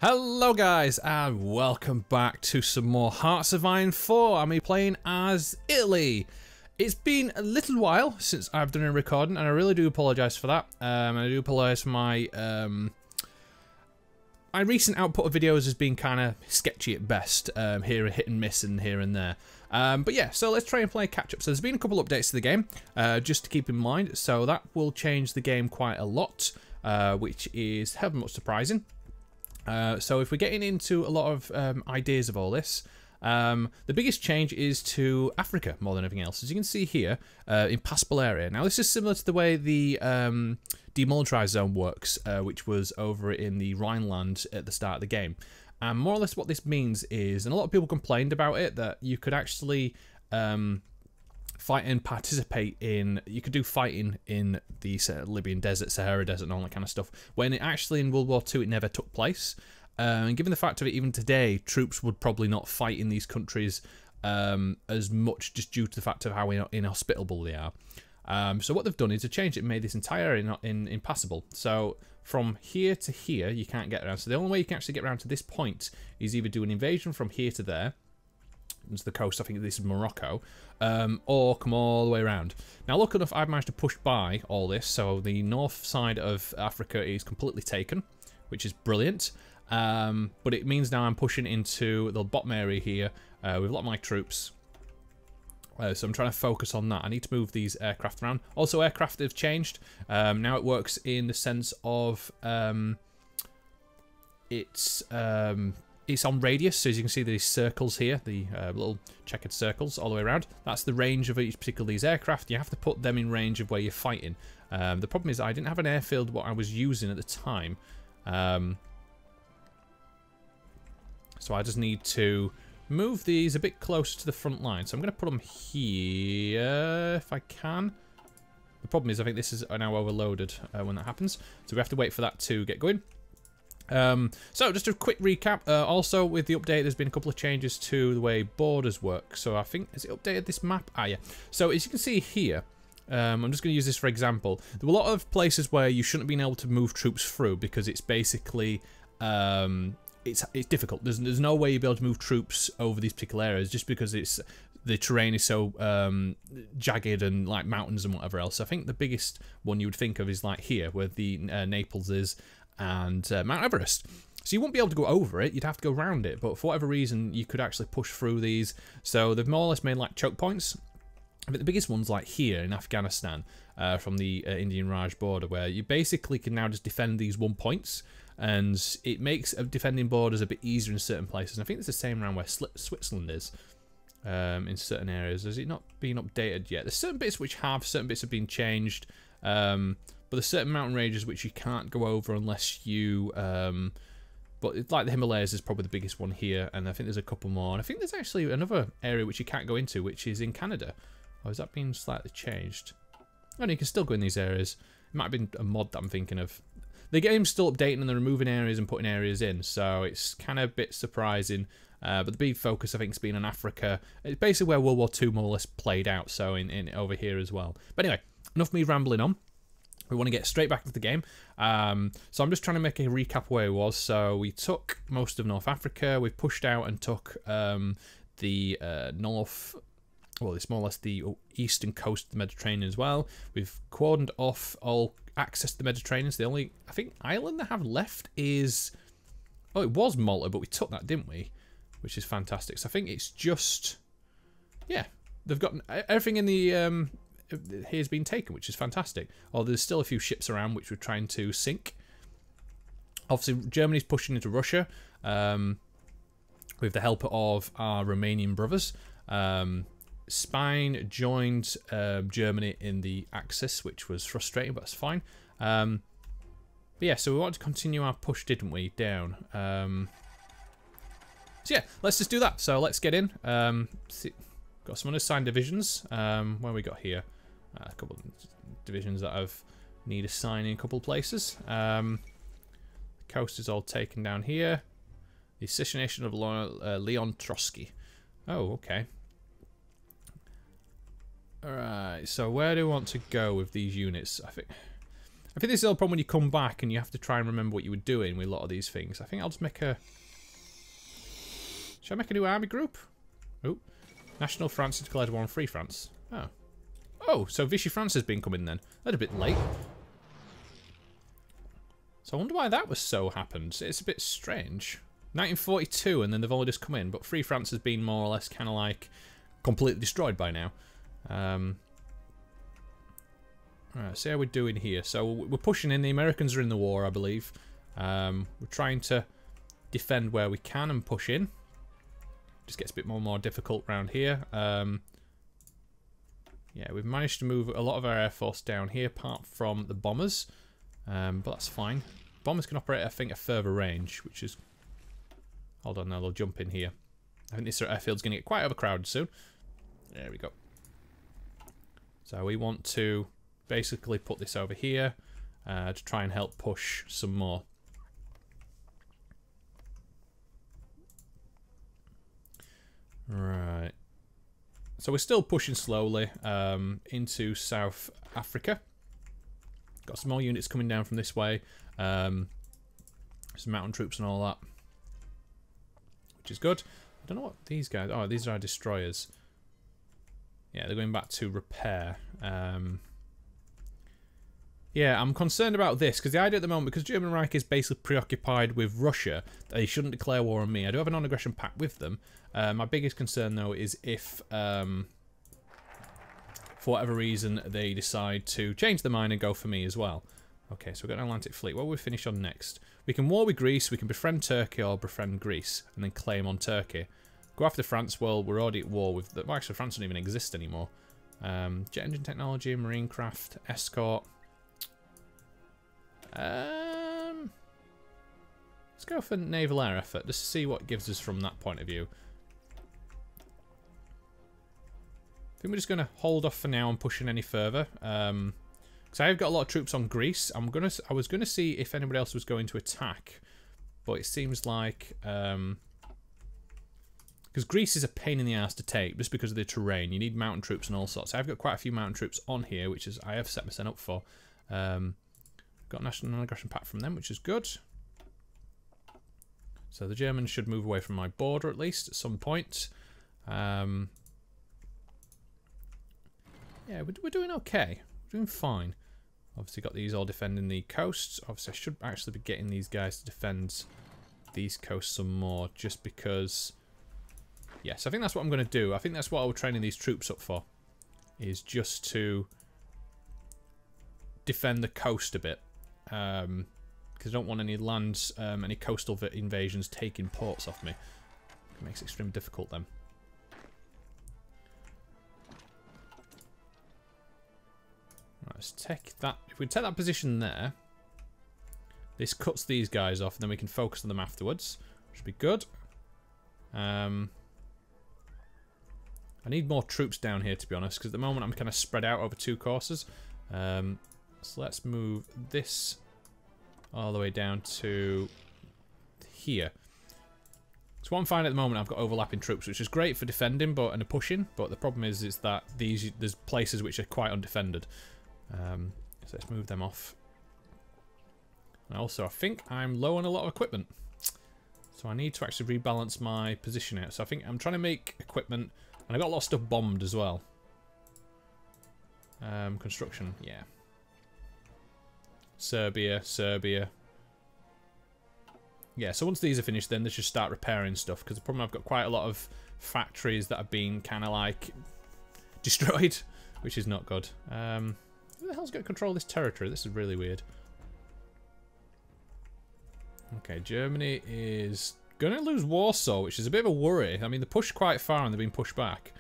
Hello guys and welcome back to some more Hearts of Iron 4. I'm playing as Italy. It's been a little while since I've done a recording and I really do apologise for that. I do apologise for my recent output of videos has been kind of sketchy at best, here hit and miss and here and there. But yeah, so let's try and play catch up. So there's been a couple updates to the game, just to keep in mind, so that will change the game quite a lot, which is heaven much surprising. So if we're getting into a lot of ideas of all this, the biggest change is to Africa more than anything else. As you can see here, impassable area. Now this is similar to the way the demilitarized zone works, which was over in the Rhineland at the start of the game. And more or less what this means is, and a lot of people complained about it, that you could actually fight and participate in, you could do fighting in the Libyan desert, Sahara desert and all that kind of stuff, when it actually in World War II it never took place. And given the fact of it, even today, troops would probably not fight in these countries as much, just due to the fact of how inhospitable they are. So what they've done is to change it and made this entire area impassable. So from here to here, you can't get around. So the only way you can actually get around to this point is either do an invasion from here to there, into the coast, I think this is Morocco, or come all the way around. Now look enough, I've managed to push by all this, so the north side of Africa is completely taken, which is brilliant. But it means now I'm pushing into the bottom area here with a lot of my troops. So I'm trying to focus on that. I need to move these aircraft around. Also, aircraft have changed. Now it works in the sense of it's on radius, so as you can see these circles here, the little checkered circles all the way around. That's the range of each particular these aircraft. You have to put them in range of where you're fighting. The problem is I didn't have an airfield what I was using at the time. So I just need to move these a bit closer to the front line. So I'm going to put them here if I can. The problem is I think this is now overloaded when that happens. So we have to wait for that to get going. So just a quick recap, also with the update there's been a couple of changes to the way borders work. So I think, has it updated this map? Ah yeah, so as you can see here, I'm just going to use this for example. There were a lot of places where you shouldn't have been able to move troops through because it's basically, it's difficult. There's no way you'll be able to move troops over these particular areas just because the terrain is so jagged and like mountains and whatever else. So I think the biggest one you would think of is like here where the Naples is, and Mount Everest. So you won't be able to go over it, you'd have to go around it, but for whatever reason you could actually push through these. So they've more or less made like choke points. But the biggest one's like here in Afghanistan, from the Indian Raj border, where you basically can now just defend these 1 points, and it makes defending borders a bit easier in certain places. And I think it's the same around where Switzerland is, in certain areas. Has it not been updated yet? There's certain bits which have, certain bits have been changed, but there's certain mountain ranges which you can't go over unless you, but it's like the Himalayas is probably the biggest one here, and I think there's a couple more. And I think there's actually another area which you can't go into, which is in Canada. Or has that been slightly changed? Oh, no, you can still go in these areas. It might have been a mod that I'm thinking of. The game's still updating and they're removing areas and putting areas in, so it's kind of a bit surprising. But the big focus, I think, has been on Africa. It's basically where World War II more or less played out, so in over here as well. But anyway, enough me rambling on. We want to get straight back into the game. So I'm just trying to make a recap where it was. So we took most of North Africa. We pushed out and took the north... Well, it's more or less the eastern coast of the Mediterranean as well. We've cordoned off all access to the Mediterranean. So the only, I think, island they have left is... Oh, it was Malta, but we took that, didn't we? Which is fantastic. So I think it's just... Yeah, they've got everything in the... here's been taken, which is fantastic. Although there's still a few ships around which we're trying to sink. Obviously, Germany's pushing into Russia with the help of our Romanian brothers. Spain joined Germany in the Axis, which was frustrating, but that's fine. But yeah, so we wanted to continue our push, didn't we, down. So yeah, let's just do that. So let's get in. Got some unassigned divisions. Where we got here? A couple of divisions that I've need assigning in a couple of places. The coast is all taken down here. The assassination of Leon Trotsky. Oh, okay. Alright, so where do we want to go with these units? I think I think this is the problem when you come back and you have to try and remember what you were doing with a lot of these things. I think I'll just make a... Should I make a new army group? Oh. National France has declared war on Free France. Oh. Oh, so Vichy France has been coming then. That's a bit late. So I wonder why that was so happened. It's a bit strange. 1942 and then they've only just come in, but Free France has been more or less kind of like completely destroyed by now. Alright, see how we're doing here. So we're pushing in. The Americans are in the war, I believe. We're trying to defend where we can and push in. Just gets a bit more difficult around here. Yeah, we've managed to move a lot of our air force down here, apart from the bombers. But that's fine. Bombers can operate, I think, at further range, which is... Hold on, now they'll jump in here. I think this airfield's going to get quite overcrowded soon. There we go. So we want to basically put this over here to try and help push some more. Right. So we're still pushing slowly into South Africa. Got some more units coming down from this way. Some mountain troops and all that. Which is good. I don't know what these guys... Oh, these are our destroyers. Yeah, they're going back to repair. Yeah, I'm concerned about this, because the idea at the moment, because German Reich is basically preoccupied with Russia, they shouldn't declare war on me. I do have a non-aggression pact with them. My biggest concern, though, is if, for whatever reason, they decide to change their mind and go for me as well. Okay, so we've got an Atlantic Fleet. What will we finish on next? We can war with Greece, we can befriend Turkey or befriend Greece, and then claim on Turkey. Go after France, well, we're already at war with... Well, actually, France doesn't even exist anymore. Jet engine technology, marine craft, escort... let's go for naval air effort, just to see what it gives us from that point of view. I think we're just going to hold off for now and pushing any further. Because I've got a lot of troops on Greece. I was going to see if anybody else was going to attack. But it seems like... because Greece is a pain in the ass to take, just because of the terrain. You need mountain troops and all sorts. I've got quite a few mountain troops on here, which is I have set myself up for. Got a national non-aggression pact from them, which is good. So the Germans should move away from my border at least at some point. Yeah, we're doing okay. We're doing fine. Obviously got these all defending the coasts. Obviously I should actually be getting these guys to defend these coasts some more, just because... Yes, I think that's what I'm going to do. I think that's what I was training these troops up for. Is just to defend the coast a bit. Because I don't want any lands, any coastal invasions taking ports off me. It makes it extremely difficult then. Right, let's take that. If we take that position there, this cuts these guys off, and then we can focus on them afterwards. Which would be good. I need more troops down here, to be honest, because at the moment I'm kind of spread out over two courses. So let's move this all the way down to here. So what I'm finding at the moment, I've got overlapping troops, which is great for defending and pushing, but the problem is that there's places which are quite undefended. So let's move them off. And also, I think I'm low on a lot of equipment. So I need to actually rebalance my position out. So I think I'm trying to make equipment, and I got a lot of stuff bombed as well. Construction, yeah. Serbia. Yeah, so once these are finished, then they should start repairing stuff. Because the problem, I've got quite a lot of factories that have been kind of like destroyed, which is not good. Who the hell's going to control this territory? This is really weird. Okay, Germany is going to lose Warsaw, which is a bit of a worry. I mean, they pushed quite far and they've been pushed back.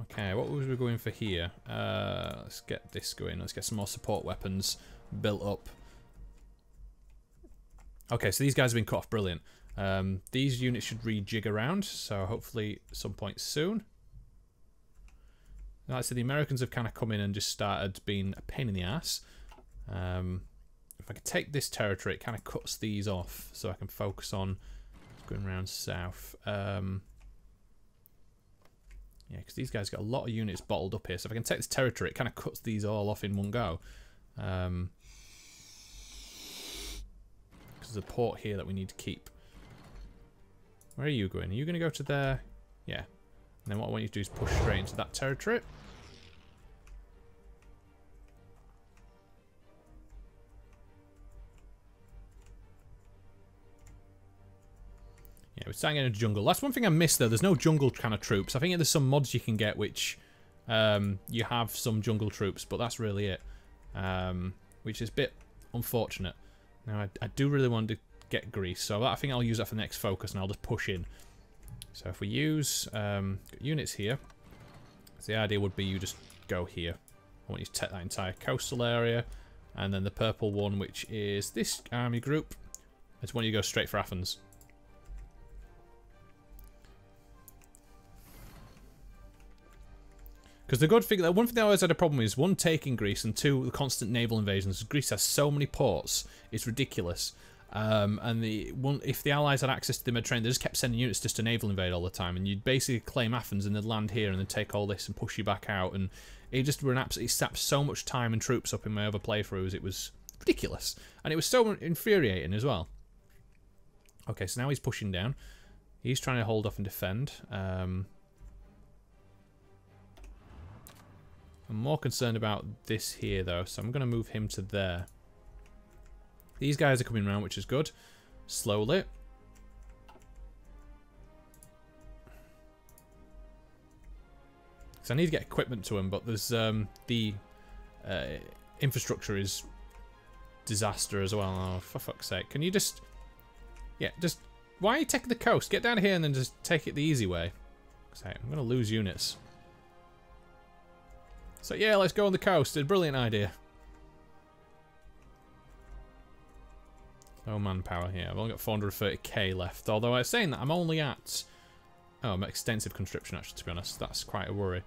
Okay, what was we going for here? Let's get this going. Let's get some more support weapons built up. Okay, so these guys have been cut off. Brilliant. These units should rejig around, so hopefully at some point soon. Like I said, the Americans have kind of come in and just started being a pain in the ass. If I could take this territory, it kind of cuts these off, so I can focus on going around south. Yeah, because these guys got a lot of units bottled up here. So if I can take this territory, it kind of cuts these all off in one go. Because there's a port here that we need to keep. Where are you going? Are you going to go to there? Yeah. And then what I want you to do is push straight into that territory. Yeah, we're starting in a jungle. That's one thing I missed though. There's no jungle kind of troops. I think there's some mods you can get which you have some jungle troops, but that's really it. Which is a bit unfortunate. Now I do really want to get Greece, so I think I'll use that for the next focus and I'll just push in. So if we use units here, so the idea would be you just go here. I want you to take that entire coastal area, and then the purple one, which is this army group, I just want you to go straight for Athens. Because the good thing, one thing I always had a problem with is one, taking Greece, and two, the constant naval invasions. Greece has so many ports, it's ridiculous. And if the Allies had access to the Mediterranean, they just kept sending units just to naval invade all the time, and you'd basically claim Athens and then land here and then take all this and push you back out, and it just absolutely sapped so much time and troops up in my other playthroughs. It was ridiculous, and it was so infuriating as well. Okay, so now he's pushing down. He's trying to hold off and defend. I'm more concerned about this here, though, so I'm going to move him to there. These guys are coming around, which is good. Slowly. So I need to get equipment to him, but there's the infrastructure is disaster as well. Oh, for fuck's sake. Can you just... Yeah, just... Why are you taking the coast? Get down here and then just take it the easy way. I'm going to lose units. So yeah, let's go on the coast. It's a brilliant idea. No manpower here. I've only got 430k left. Although I was saying that I'm only at... Oh, I'm at extensive conscription, actually, to be honest. That's quite a worry.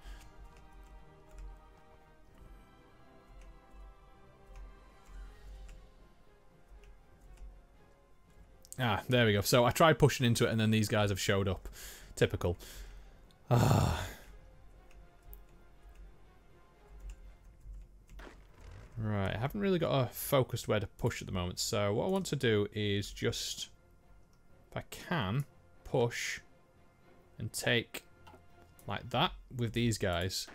Ah, there we go. So I tried pushing into it and then these guys have showed up. Typical. Ah... Right, I haven't really got a focused where to push at the moment, so what I want to do is just, if I can, push and take like that with these guys.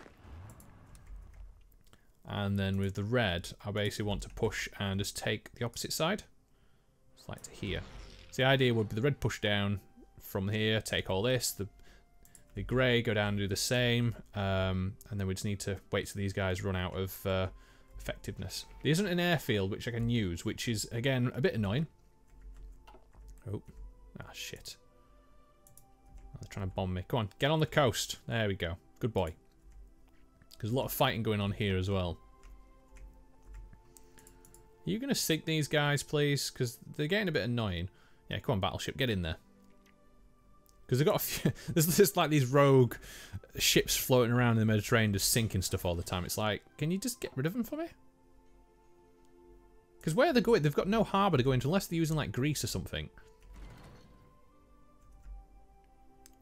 And then with the red, I basically want to push and just take the opposite side. It's like to here. So the idea would be the red push down from here, take all this, the grey go down and do the same, and then we just need to wait till these guys run out of... effectiveness. There isn't an airfield which I can use, which is again a bit annoying. Oh, ah shit! They're trying to bomb me. Come on, get on the coast. There we go. Good boy. There's a lot of fighting going on here as well. Are you going to sink these guys, please? Because they're getting a bit annoying. Yeah, come on, battleship, get in there. Because they've got a few... There's just like these rogue ships floating around in the Mediterranean just sinking stuff all the time. It's like, can you just get rid of them for me? Because where they're going, they've got no harbour to go into unless they're using like Greece or something.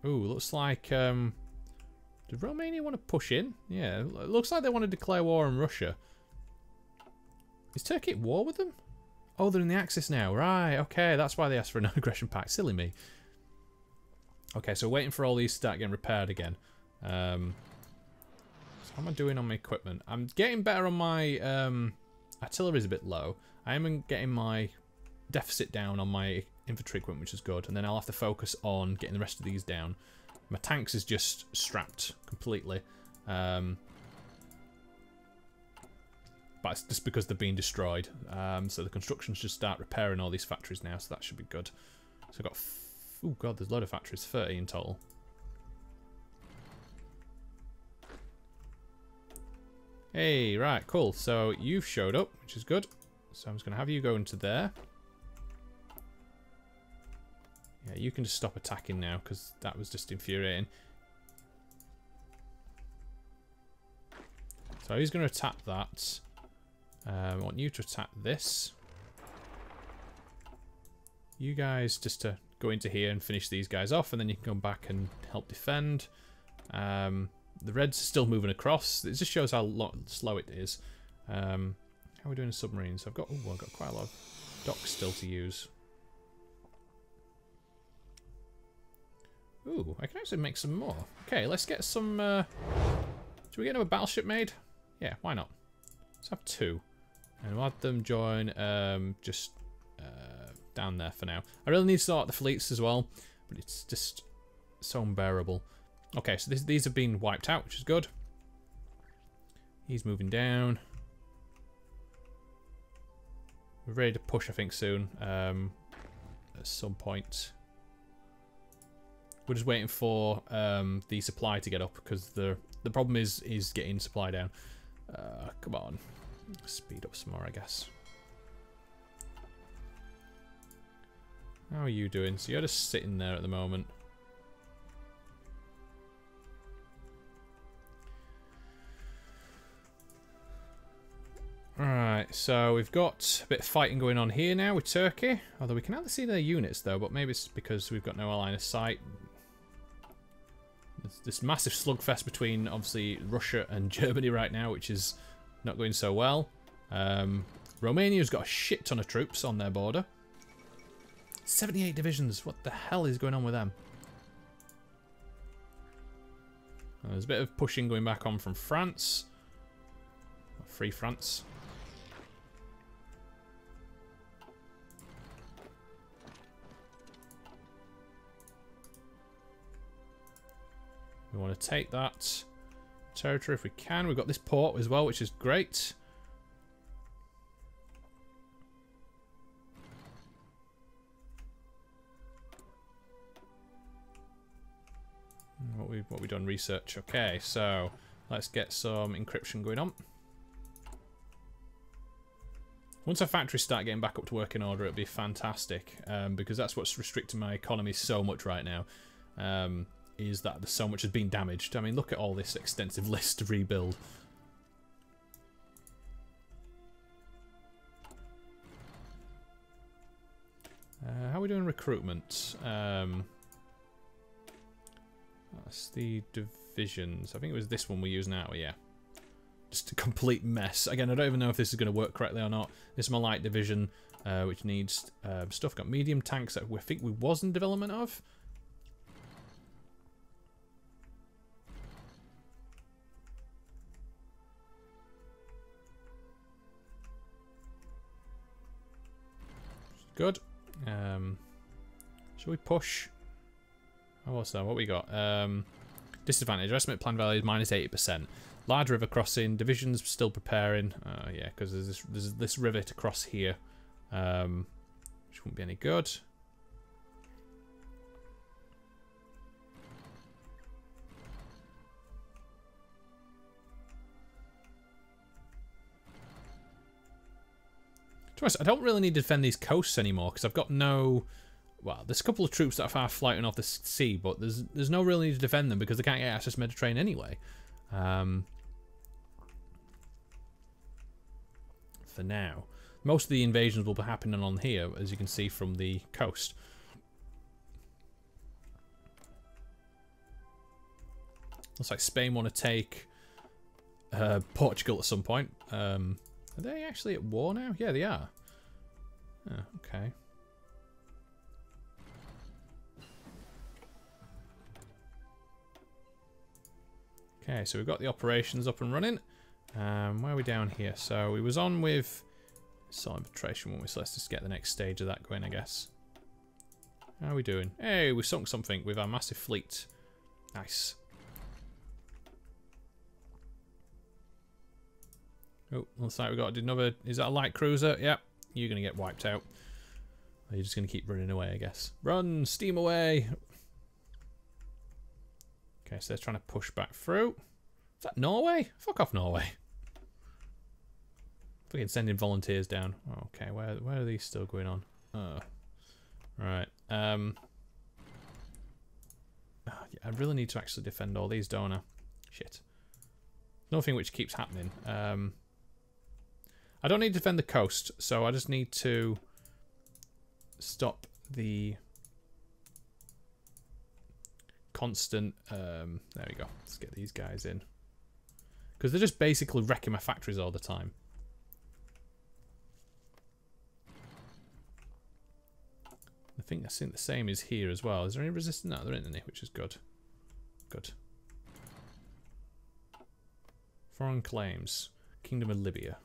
Ooh, looks like... Did Romania want to push in? Yeah, it looks like they want to declare war on Russia. Is Turkey at war with them? Oh, they're in the Axis now. Right, okay, that's why they asked for a non-aggression pact. Silly me. Okay, so waiting for all these to start getting repaired again. So how am I doing on my equipment? I'm getting better on my... artillery's a bit low. I am getting my deficit down on my infantry equipment, which is good. And then I'll have to focus on getting the rest of these down. My tanks is just strapped completely. But it's just because they're being destroyed. So the constructions should start repairing all these factories now, so that should be good. So I've got... Oh god, there's a load of factories. 30 in total. Hey, right, cool. So you've showed up, which is good. So I'm just going to have you go into there. Yeah, you can just stop attacking now, because that was just infuriating. So he's going to attack that. I want you to attack this. You guys just to go into here and finish these guys off, and then you can come back and help defend. The Reds are still moving across. It just shows how slow it is. How are we doing in submarines? I've got quite a lot of docks still to use. Ooh, I can actually make some more. Okay, let's get some... should we get another battleship made? Yeah, why not? Let's have 2. And we'll have them join just down there for now. I really need to sort the fleets as well, but it's just so unbearable. Okay, so these have been wiped out, which is good. He's moving down. We're ready to push, I think, soon. At some point. We're just waiting for the supply to get up, because the problem is getting supply down. Come on. Speed up some more, I guess. How are you doing? So you're just sitting there at the moment. Alright, so we've got a bit of fighting going on here now with Turkey. Although we can hardly see their units though, but maybe it's because we've got no line of sight. There's this massive slugfest between, obviously, Russia and Germany right now, which is not going so well. Romania's got a shit ton of troops on their border. 78 divisions. What the hell is going on with them? There's a bit of pushing going back on from France. Free France. We want to take that territory if we can. We've got this port as well, which is great. What we done research. Okay, so let's get some encryption going on. Once our factories start getting back up to working order, it'll be fantastic, because that's what's restricting my economy so much right now, is that there's so much has been damaged. I mean, look at all this extensive list to rebuild. How are we doing recruitment? That's the divisions. I think it was this one we're using now, yeah. Just a complete mess. Again, I don't even know if this is going to work correctly or not. This is my light division, which needs stuff. Got medium tanks that I think we was in development of. Good. Shall we push? Oh, what's that? What we got? Disadvantage. Estimate plan value is minus 80%. Large river crossing. Divisions still preparing. Yeah, because there's this river to cross here, which won't be any good. I don't really need to defend these coasts anymore because I've got no... Well, there's a couple of troops that are flying off the sea, but there's no real need to defend them because they can't get access to Mediterranean anyway. For now. Most of the invasions will be happening on here, as you can see from the coast. Looks like Spain want to take Portugal at some point. Are they actually at war now? Yeah, they are. Oh, okay. Okay, so we've got the operations up and running. Where are we down here? So we was on with soil infiltration, weren't we? So let's just get the next stage of that going, I guess. How are we doing? Hey, we sunk something with our massive fleet. Nice. Oh, looks like we got another... Is that a light cruiser? Yep. You're going to get wiped out. Or you're just going to keep running away, I guess. Run! Steam away! Okay, so they're trying to push back through. Is that Norway? Fuck off, Norway. Fucking sending volunteers down. Oh, okay, where are these still going on? Oh. Right. Yeah, I really need to actually defend all these, don't I? Shit. Nothing which keeps happening. I don't need to defend the coast, so I just need to stop the constant... there we go. Let's get these guys in. Because they're just basically wrecking my factories all the time. I think the same is here as well. Is there any resistance? No, there isn't any, which is good. Good. Foreign claims. Kingdom of Libya.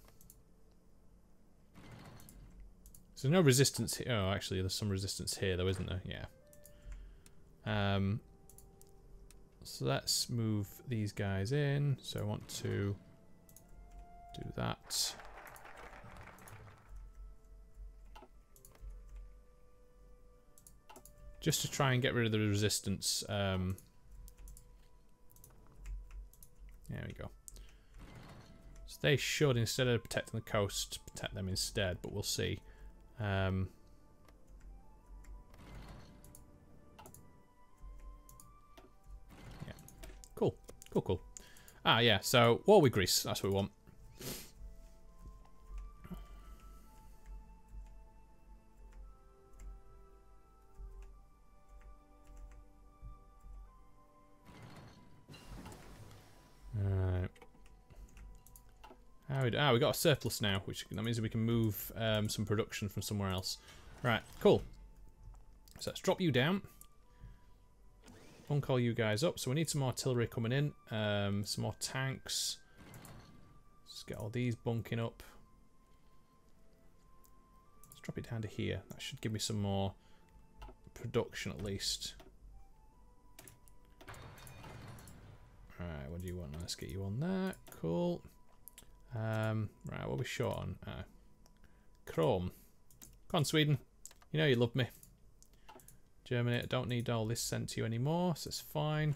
So no resistance here. Oh, actually, there's some resistance here, though, isn't there? Yeah. So let's move these guys in. So I want to do that. Just to try and get rid of the resistance. There we go. So they should, instead of protecting the coast, protect them instead, but we'll see. Yeah. Cool. Cool, cool. Ah, yeah, so war with Greece. That's what we want. Alright. We got a surplus now, which that means we can move some production from somewhere else. Right, cool. So let's drop you down. Bunkall you guys up. So we need some artillery coming in. Some more tanks. Let's get all these bunking up. Let's drop it down to here. That should give me some more production at least. Alright, what do you want? Let's get you on that. Cool. Right, what are we short on? Chrome. Come on, Sweden. You know you love me. Germany, I don't need all this sent to you anymore, so it's fine.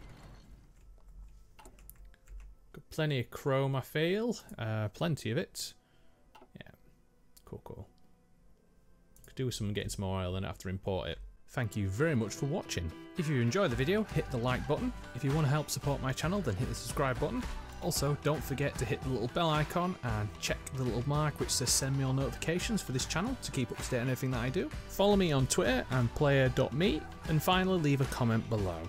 Got plenty of chrome, I feel. Plenty of it. Yeah. Cool, cool. Could do with some getting some more oil and have to import it. Thank you very much for watching. If you enjoyed the video, hit the like button. If you want to help support my channel, then hit the subscribe button. Also, don't forget to hit the little bell icon and check the little mark which says send me all notifications for this channel to keep up to date on everything that I do. Follow me on Twitter and player.me, and finally leave a comment below.